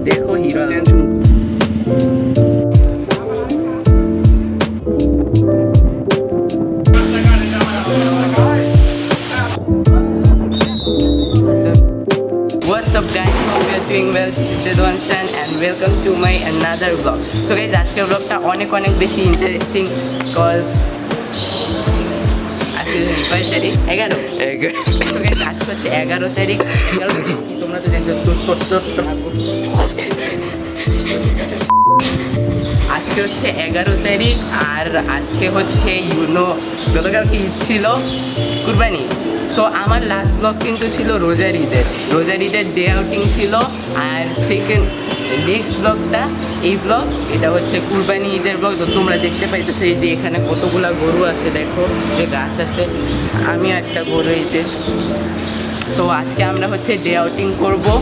দেখো hero What's up guys, hope you're doing well. This is Redwan Shan and welcome to my another vlog. So guys, আজকের vlogটা অনেক বেশি interesting cause আজকে কয় তারিখ? 11 So guys, আজকে হচ্ছে 11 তারিখ। তোমরা তো জানো আজকে হচ্ছে 11 তারিখ আর আজকে হচ্ছে গতকালকে ঈদ ছিল কুরবানি। তো আমার লাস্ট ব্লগ কিন্তু ছিল রোজার ঈদের ডে আউটিং ছিল। আর নেক্সট ব্লগটা এই ব্লগ, এটা হচ্ছে কুরবানি ঈদের ব্লগ। তো তোমরা দেখতে পাইতেছো এই যে এখানে কতগুলা গরু আছে, দেখো যে ঘাস আছে, আমিও একটা গরু এই যে। সো আজকে আমরা হচ্ছে ডে আউটিং করবো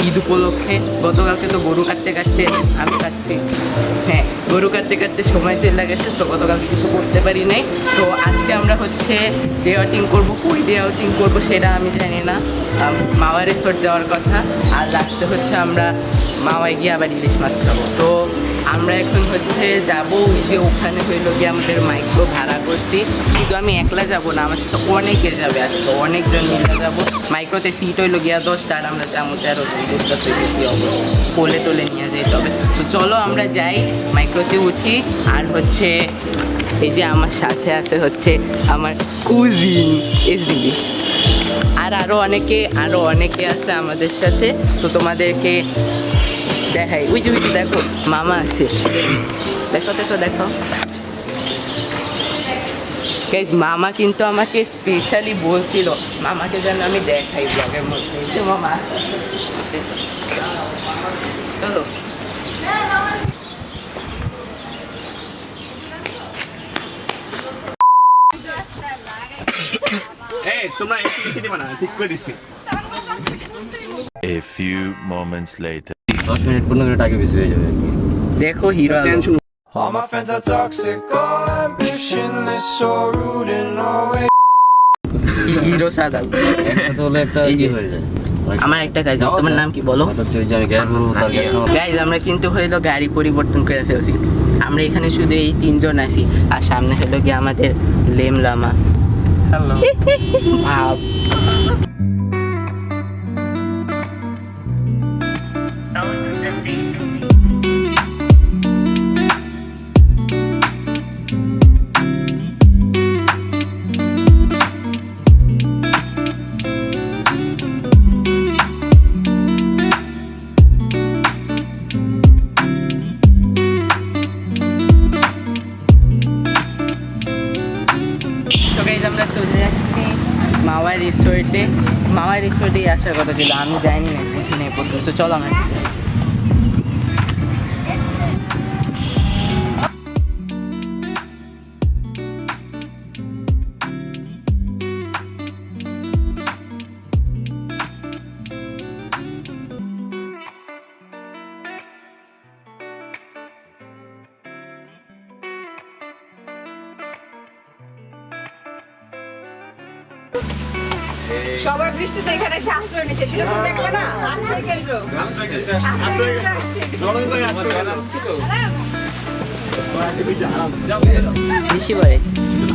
ঈদ উপলক্ষে। গতকালকে তো গরু কাটতে আমি কাটছি, হ্যাঁ গরু কাটতে সময় চলে গেছে। সো গতকালকে কিছু করতে পারি নাই। তো আজকে আমরা হচ্ছে ডে আউটিং করবো। কই ডে আউটিং করবো সেটা আমি জানি না। মাওয়া রিসোর্ট যাওয়ার কথা। আর লাস্টে হচ্ছে আমরা মাওয়ায় গিয়ে আবার ইলিশ মাছ খাবো। তো আমরা এখন হচ্ছে যাবো ওই যে ওখানে হইলো গিয়ে আমাদের মাইক্রো ভাড়া করছি। শুধু আমি একলা যাবো না, আমার সাথে অনেকে যাবে, আজকে অনেকজন মিলে যাবো। মাইক্রোতে সিট হইলো গিয়া 10টা আর আমরা যাবো 13 জন। বুঝতেছি কি অবস্থা, কোলে নিয়ে যেতে হবে। তো চলো আমরা যাই, মাইক্রোতে উঠি। আর হচ্ছে এই যে আমার সাথে আছে হচ্ছে আমার কুজিন এসবিবি, আর আরও অনেকে আছে আমাদের সাথে। তো তোমাদেরকে দেখাই, ওই যে দেখো মামা আছে, দেখো গাইজ। মামা কিন্তু আমাকে স্পেশালি বলছিল মামাকে যেন আমি দেখাই ব্লগের মধ্যে। মামা চলো A few moments later. 10 minute 15 minute আগে বেশি হয়ে যাবে। দেখো hero All my friends are toxic, all ambitionless, so rude and always. Hero সাদা একসাথে হলে একটা ইজি হয়ে যায়। আমার একটা কাজ, তোমার নাম কি বলো? আমি গ্যাস বলবো তার গাইজ আমরা কিন্তু হইলো গাড়ি পরিবর্তন করে ফেলছি। আমরা এখানে শুধু এই 3 জন আছি, আর সামনে হলো গিয়ে আমাদের লেম লামা। হ্যালো ভাব। আমরা চলে যাচ্ছি মাওয়া রিসোর্টে আসার কথা ছিল, আমি যাইনি না কিছু নেই পর্যন্ত। চলো আমরা সবাই বৃষ্টিতে এখানে এসে আশ্রয় নিচ্ছে, সেটা তুমি দেখবে না? আশ্রয় কেন্দ্র বৃষ্টি পড়ে,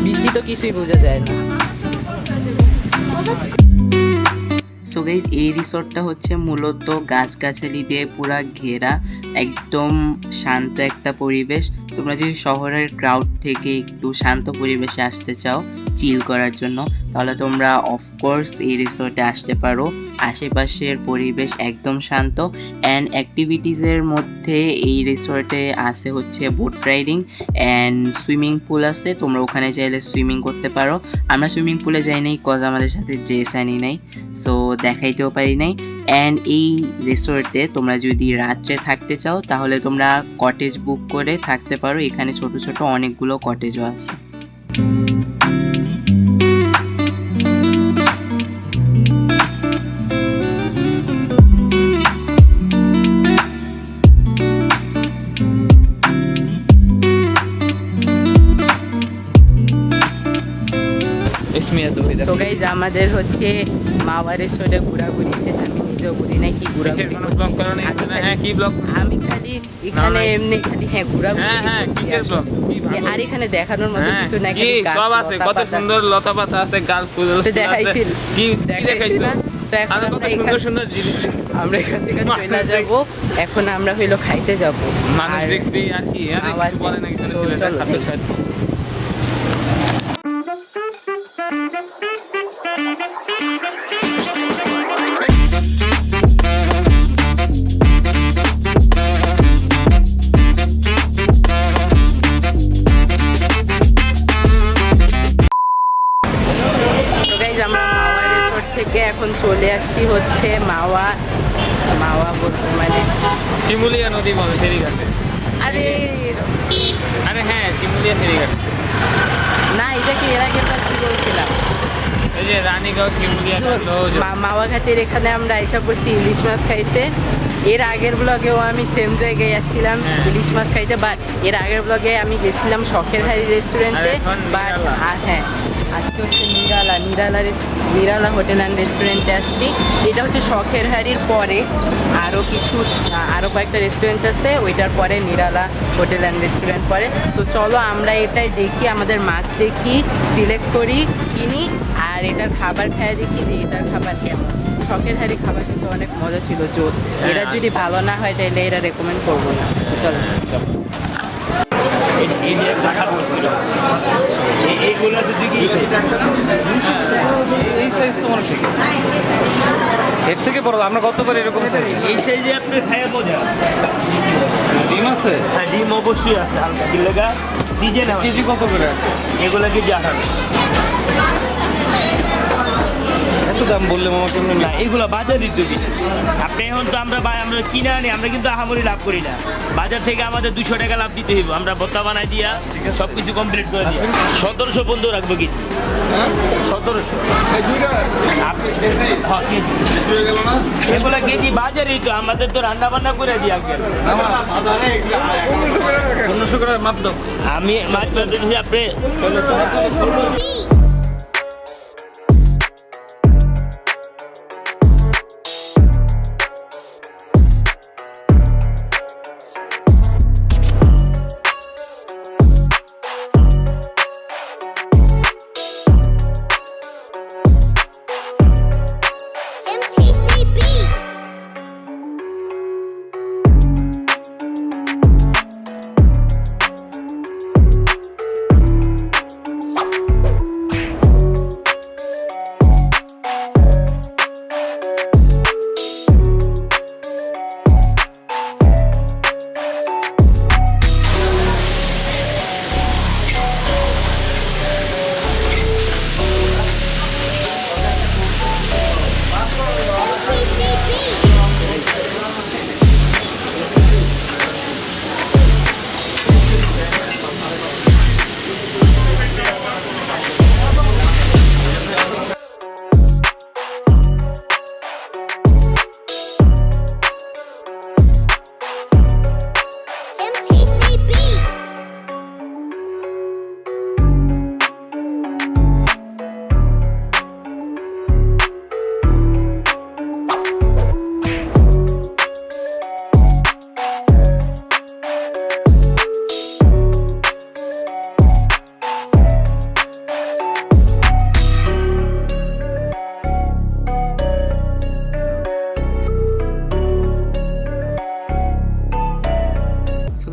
বৃষ্টি তো কিছুই বোঝা যায় না। সো গাইজ এই রিসোর্টটা হচ্ছে মূলত গাছগাছালি দিয়ে পুরা ঘেরা, একদম শান্ত একটা পরিবেশ। তোমরা যদি শহরের ক্রাউড থেকে একটু শান্ত পরিবেশে আসতে চাও চিল করার জন্য, তাহলে তোমরা অফকোর্স এই রিসোর্টে আসতে পারো। আশেপাশের পরিবেশ একদম শান্ত। অ্যান্ড অ্যাক্টিভিটিসের মধ্যে এই রিসোর্টে আছে হচ্ছে boat riding and swimming pool আছে, তোমরা ওখানে চাইলে সুইমিং করতে পারো। আমরা সুইমিং পুলে যাই নাই কজ আমাদের সাথে ড্রেস আনি নাই, সো দেখাইতেও পারি নাই। অ্যান্ড এই রিসোর্টে তোমরা যদি রাত্রে থাকতে চাও তাহলে তোমরা কটেজ বুক করে থাকতে পারো। এখানে ছোট অনেকগুলো কটেজও আছে। তো গাইজ আমাদের হচ্ছে মাওয়া রিসোর্টে ঘোরাঘুরি শেষ। আমি নিজেও ঘুরি নাই, ঘোরাঘুরি কোনো ব্লগ করা নেই আমি হ্যাঁ কি ব্লগ আমি খালি এখানে না, এমনি খালি হ্যাঁ ঘোরাঘুরি হ্যাঁ হ্যাঁ করছি কিসের ব্লগ কি ভালো আর এখানে দেখানোর মতো হ্যাঁ, কিছু নাই কি খালি গাছ, সব আছে লতা কত পাতা। সুন্দর লতা পাতা আছে গাছ ফুল তো আছে। দেখাইছিল কি দেখাইছিল দেখাইছিল না? So এখন আরো কত আমরা সুন্দর এখান- সুন্দর জিনিস আমরা এখান থেকে মানুষ চলে যাব এখন আমরা হইলো খাইতে যাব মানুষ দেখছি আর কি আর আওয়াজ কিছু বলে না কিছু তো ছেলেটা চলো, খাদ্য যাই। খায় তো গাইজ আমরা মাওয়া রিসোর্ট থেকে এখন চলে আসছি হচ্ছে মাওয়া মাওয়া বলতে মানে শিমুলিয়া নদী বলে ফেরিঘাটে আরে আরে হ্যাঁ শিমুলিয়া ফেরিঘাট না এটা কি এর আগে কি বলছিলাম এই যে রানীগাঁও শিমুলিয়া হলো মাওয়া ঘাটের এখানে আমরা এসে পড়ছি ইলিশ মাছ খাইতে এর আগের ব্লগেও আমি সেম জায়গায় আসছিলাম হ্যাঁ। ইলিশ মাছ খাইতে বাট এর আগের ব্লগে আমি গেছিলাম শখের হাড়ি রেস্টুরেন্টে আর এখন বাট নিরালা। হ্যাঁ আজকে হচ্ছে নিরালা হোটেল অ্যান্ড রেস্টুরেন্টে আসছি এটা হচ্ছে শখের হাড়ির পরে আরও কয়েকটা রেস্টুরেন্ট আছে ওইটার পরে নিরালা হোটেল অ্যান্ড রেস্টুরেন্ট পরে তো চলো আমরা এটাই দেখি আমাদের মাছ দেখি সিলেক্ট করি কিনি আর এটার খাবার খেয়ে দেখি যে এটার খাবার কেমন শখের হাড়ি খাবার কিন্তু অনেক মজা ছিল জোস এরা যদি ভালো না হয় তাহলে এরা রেকমেন্ড করবো না চলো এই সাইজ তো মনে ঠিক এর থেকে বড় আমরা কতবার এরকম সাইজ এই সাইজে আপনি খাইয়া মজা ডিম আছে হ্যাঁ ডিম অবশ্যই আছে হালকা দিলেগা সিজন কেজি কত করে এগুলো কেজি 18 এত দাম বললে মামা কেমন না এগুলো বাজারই তো বেশি আপনি এখন তো আমরা কিনে আনি আমরা কিন্তু আহামরি লাভ করি না বাজার থেকে আমাদের 200 টাকা লাভ দিতে হইব আমরা ভত্তা বানাই দিয়া সব কিছু কমপ্লিট করে দিয়া 1700 বন্ধ রাখবো কেজি 1700 হ্যাঁ কেজি এগুলো কেজি বাজারই তো আমাদের তো রান্না বান্না করে দিই আগে 1500 করে মাপ দাও আমি মাছ চলতেছি আপনি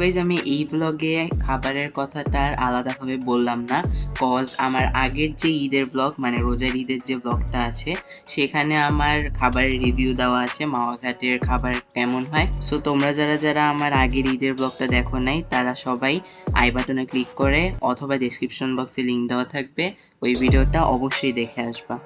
গাইজ আমি এই ব্লগে খাবারের কথাটা আর আলাদাভাবে বললাম না কজ আমার আগের যে ঈদের ব্লগ মানে রোজার ঈদের যে ব্লগটা আছে সেখানে আমার খাবারের রিভিউ দেওয়া আছে মাওয়া ঘাটের খাবার কেমন হয় সো তোমরা যারা আমার আগের ঈদের ব্লগটা দেখো নাই তারা সবাই আই বাটনে ক্লিক করে অথবা ডেসক্রিপশন বক্সে লিঙ্ক দেওয়া থাকবে ওই ভিডিওটা অবশ্যই দেখে আসবা।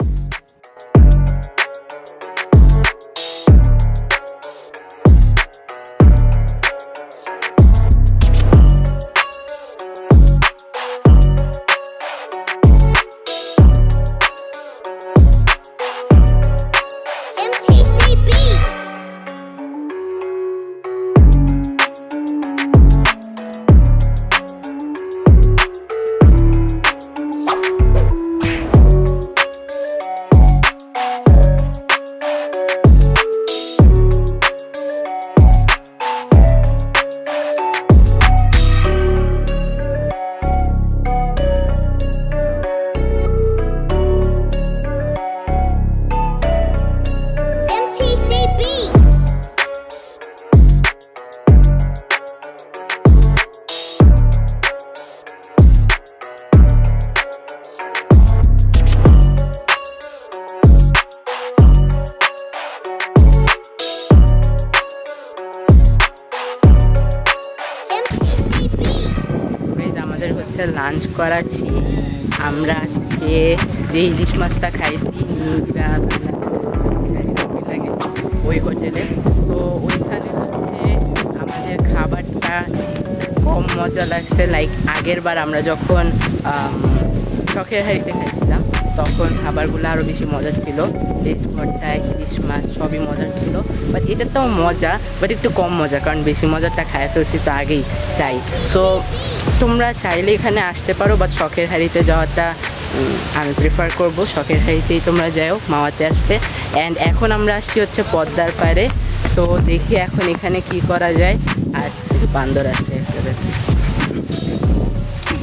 হচ্ছে লাঞ্চ করা শেষ। আমরা আজকে যে ইলিশ মাছটা খাইছি গেছি ওই হোটেলে। সো ওইখানে হচ্ছে আমাদের খাবারটা কম মজা লাগছে। লাইক আগের বার আমরা যখন শখের হাড়িতে খাইছিলাম তখন খাবারগুলো আরও বেশি মজা ছিল। লেজ ভর্তা, ইলিশ মাছ সবই মজার ছিল। বাট এটাতেও মজা, বাট একটু কম মজা, কারণ বেশি মজাটা খাই ফেলছি তো আগেই, তাই। সো তোমরা চাইলে এখানে আসতে পারো, বাট শখের হাড়িতে যাওয়াটা আমি প্রেফার করব। শখের হাড়িতেই তোমরা যাও মাওয়াতে আসতে। অ্যান্ড এখন আমরা আসছি হচ্ছে পদ্মার পাড়ে। সো দেখি এখন এখানে কি করা যায়। আর বান্দর আসছে,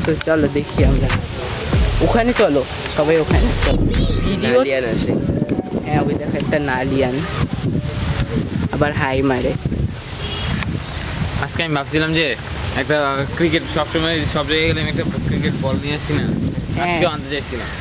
তো চলো দেখি আমরা ওখানে, চলো সবাই ওখানে ভিডিও আছে। হ্যাঁ ওই দেখো একটা নালিয়ান আবার হাই মারে। আজকে আমি ভাবছিলাম যে একটা ক্রিকেট, সবসময় সব জায়গায় গেলে আমি একটা ক্রিকেট বল নিয়ে আসি না, আজকেও আনতে চাইছিলাম।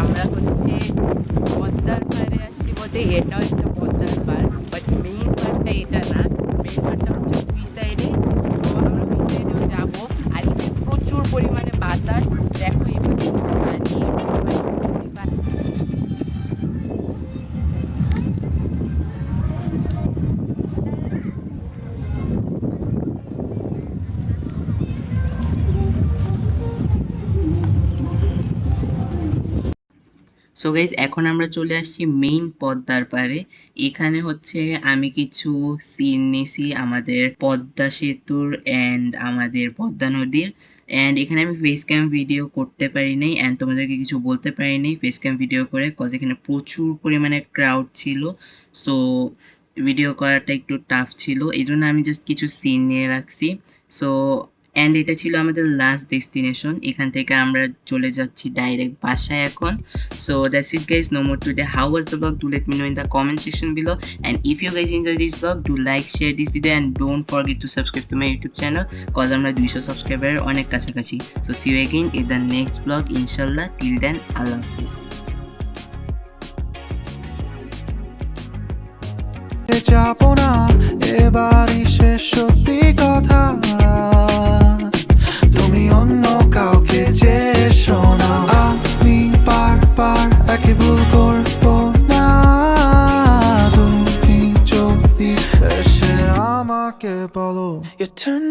আমরা হচ্ছে পদ্মার পাড়ে আসছি বলতে এটাও একটা পদ্মার পাড়, বাট মেইন পাড়টা এটা না। মেইন পাড়টা হচ্ছে ওই সাইডে। তো আমরা ওই সাইডেও যাবো। আর এখানে প্রচুর পরিমাণে বাতাস, দেখো এবার সো গাইজ এখন আমরা চলে আসছি মেইন পদ্মার পাড়ে। এখানে হচ্ছে আমি কিছু সিন নিয়েছি আমাদের পদ্মা সেতুর অ্যান্ড আমাদের পদ্মা নদীর। অ্যান্ড এখানে আমি ফেস ক্যাম ভিডিও করতে পারি নাই অ্যান্ড তোমাদেরকে কিছু বলতে পারি নাই ফেস ক্যাম ভিডিও করে, কজ এখানে প্রচুর পরিমাণে ক্রাউড ছিল। সো ভিডিও করাটা একটু টাফ ছিল, এই জন্য আমি জাস্ট কিছু সিন নিয়ে রাখছি। সো অ্যান্ড এটা ছিল আমাদের লাস্ট ডেস্টিনেশন। এখান থেকে আমরা চলে যাচ্ছি ডাইরেক্ট বাসায় এখন। So that's it guys, no more today. How was the vlog? Do let me know in the comment section below. And if you guys enjoyed this vlog, do like, share this video and don't forget to subscribe to my YouTube channel, cause আমরা 200 subscriber অনেক কাছাকাছি। So see you again in the next vlog inshallah. Till then, Allah Hafiz. যাবো না এবারই শেষ সত্যি কথা, তুমি অন্য কাউকে যে শোনা। আমি বারবার একই ভুল করবো না, তুমি যদি এসে আমাকে বলো You turn